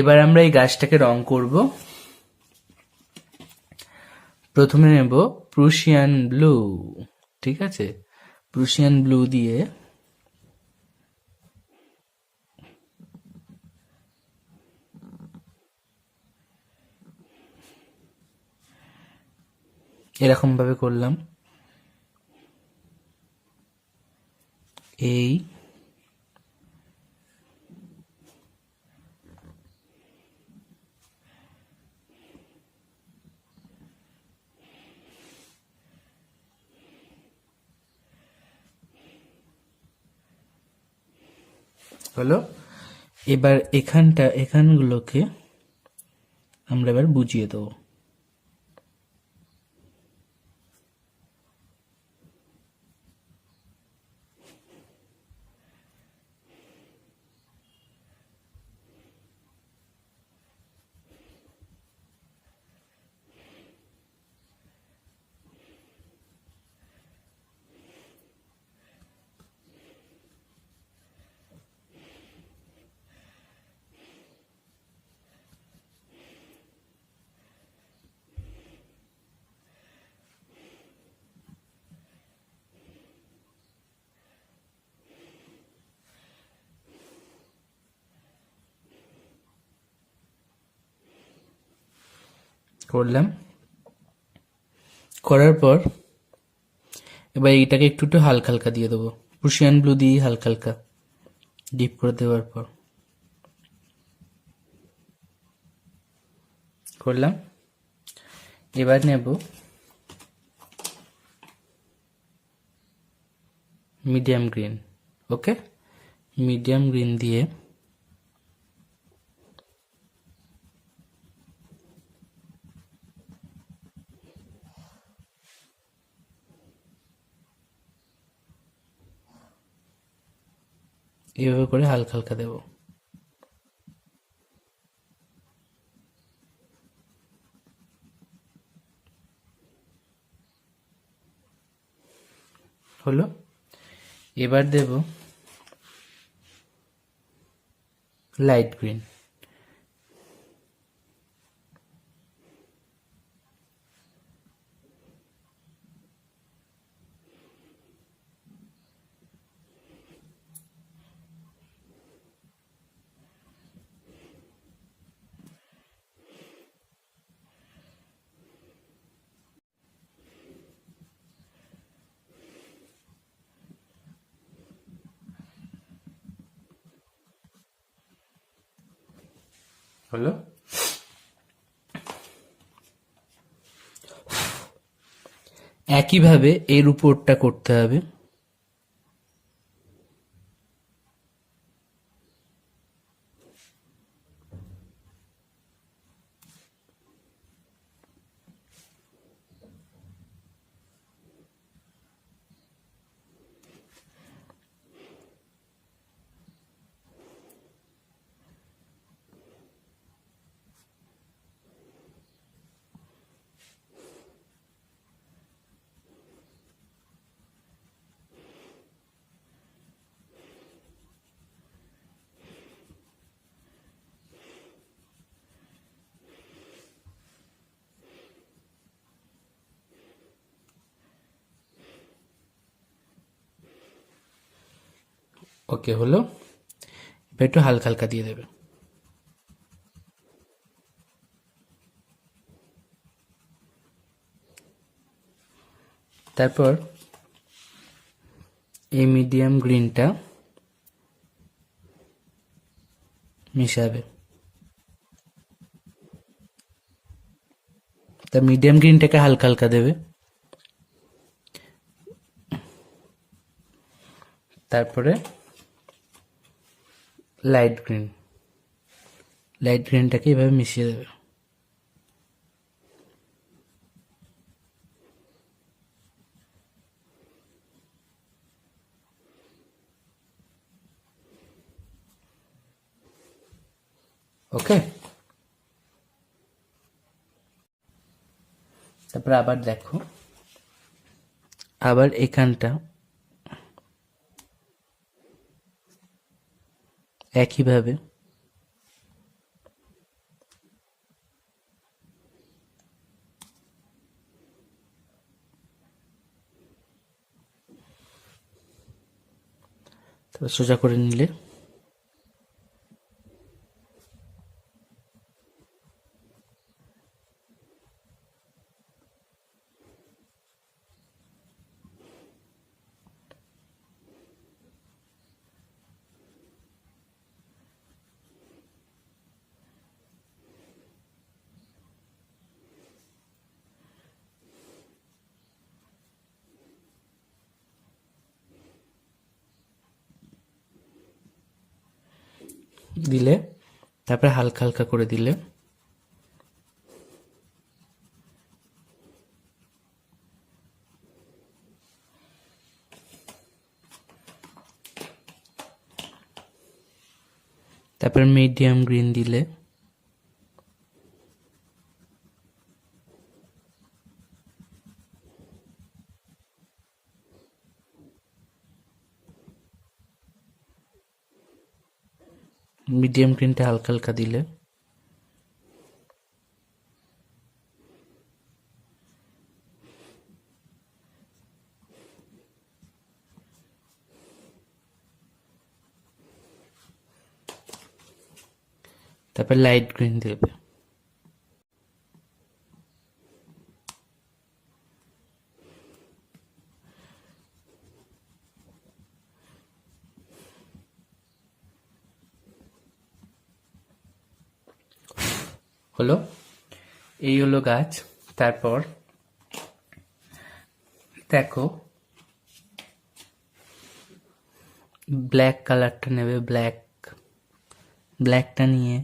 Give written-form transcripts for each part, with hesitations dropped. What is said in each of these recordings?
এবার আমরা এই গাছটাকে রং করব। প্রথমে নেব প্রুশিয়ান ব্লু। ঠিক আছে, প্রুশিয়ান ব্লু দিয়ে এরকম ভাবে করলাম। এই হলো। এবার এখানগুলোকে আমরা এবার বুঝিয়ে দেবো। করলাম, করার পর এবার এইটাকে একটু একটু হালকা হালকা দিয়ে দেবো। প্রুশিয়ান ব্লু দিয়ে হালকা হালকা ডিপ করে দেওয়ার পর করলাম। এবার নেব মিডিয়াম গ্রিন। ওকে, মিডিয়াম গ্রিন দিয়ে এইভাবে করে হালকা হালকা দেব। হলো। এবার দেব লাইট গ্রিন। হলো। একইভাবে এর উপরটা করতে হবে। ওকে, হলো। এবার একটু হালকা হালকা দিয়ে দেবে। তারপর এই মিডিয়াম গ্রিনটা মিশাবে। তা মিডিয়াম গ্রিনটাকে হালকা হালকা দেবে। তারপরে লাইট গ্রিনটাকে এভাবে মিশিয়ে দেবে। ওকে, তারপরে আবার দেখো, আবার এখানটা একইভাবে তারপর সোজা করে নিলে দিলে, তারপরে হালকা হালকা করে দিলে তারপরে মিডিয়াম গ্রিন দিলে মিডিয়াম গ্রিনটা হালকা হালকা দিলে তারপর লাইট গ্রিন দেবে। হলো, এই হলো গাছ। তারপর দেখো ব্ল্যাক কালারটা নেবে, ব্ল্যাকটা নিয়ে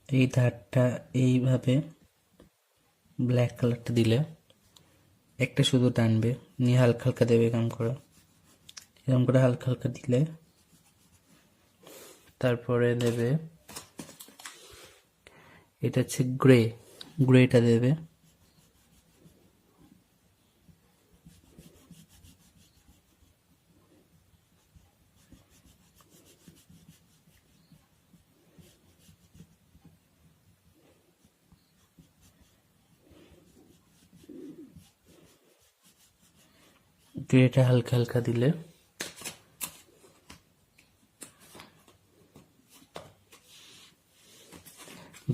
এই ধারটা এইভাবে ব্ল্যাক কালারটা দিলে একটা শুধু টানবে, নিয়ে হালকা হালকা দেবে এরকম করে হালকা হালকা দিলে তারপরে দেবে এটা হচ্ছে গ্রেটা দেবে। গ্রেটা হালকা হালকা দিলে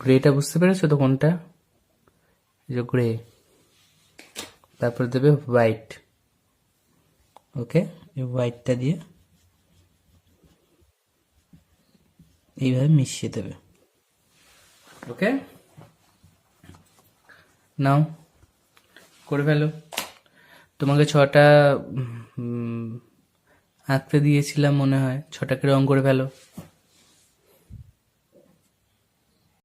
গ্রেটা বুঝতে পেরেছো তো কোনটা? যে গ্রে। তারপর দেবে হোয়াইট। ওকে, এই হোয়াইটটা দিয়ে এইভাবে মিশিয়ে দেবে। ওকে, নাও করে ফেলো। তোমাকে 6টা আঁকতে দিয়েছিলাম মনে হয়, 6টাকে রং করে ফেলো।